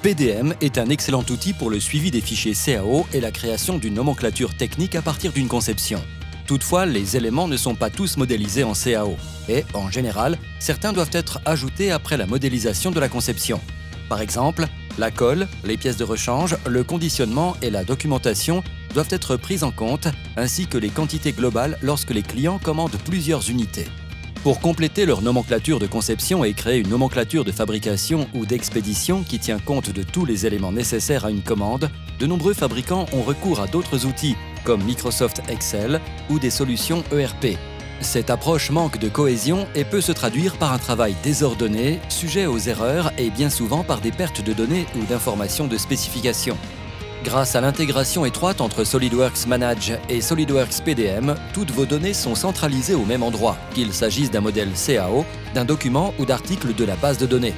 PDM est un excellent outil pour le suivi des fichiers CAO et la création d'une nomenclature technique à partir d'une conception. Toutefois, les éléments ne sont pas tous modélisés en CAO et, en général, certains doivent être ajoutés après la modélisation de la conception. Par exemple, la colle, les pièces de rechange, le conditionnement et la documentation doivent être prises en compte, ainsi que les quantités globales lorsque les clients commandent plusieurs unités. Pour compléter leur nomenclature de conception et créer une nomenclature de fabrication ou d'expédition qui tient compte de tous les éléments nécessaires à une commande, de nombreux fabricants ont recours à d'autres outils comme Microsoft Excel ou des solutions ERP. Cette approche manque de cohésion et peut se traduire par un travail désordonné, sujet aux erreurs et bien souvent par des pertes de données ou d'informations de spécification. Grâce à l'intégration étroite entre SolidWorks Manage et SolidWorks PDM, toutes vos données sont centralisées au même endroit, qu'il s'agisse d'un modèle CAO, d'un document ou d'articles de la base de données.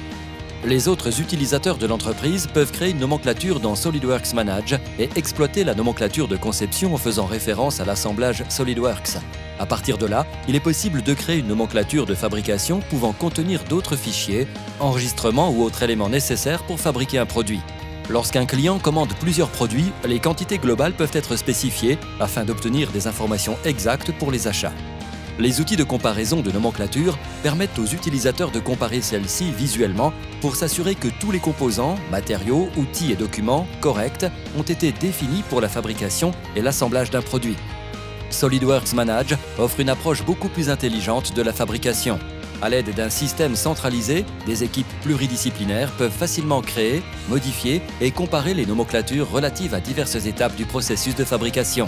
Les autres utilisateurs de l'entreprise peuvent créer une nomenclature dans SolidWorks Manage et exploiter la nomenclature de conception en faisant référence à l'assemblage SolidWorks. À partir de là, il est possible de créer une nomenclature de fabrication pouvant contenir d'autres fichiers, enregistrements ou autres éléments nécessaires pour fabriquer un produit. Lorsqu'un client commande plusieurs produits, les quantités globales peuvent être spécifiées afin d'obtenir des informations exactes pour les achats. Les outils de comparaison de nomenclature permettent aux utilisateurs de comparer celles-ci visuellement pour s'assurer que tous les composants, matériaux, outils et documents corrects ont été définis pour la fabrication et l'assemblage d'un produit. SolidWorks Manage offre une approche beaucoup plus intelligente de la fabrication. À l'aide d'un système centralisé, des équipes pluridisciplinaires peuvent facilement créer, modifier et comparer les nomenclatures relatives à diverses étapes du processus de fabrication.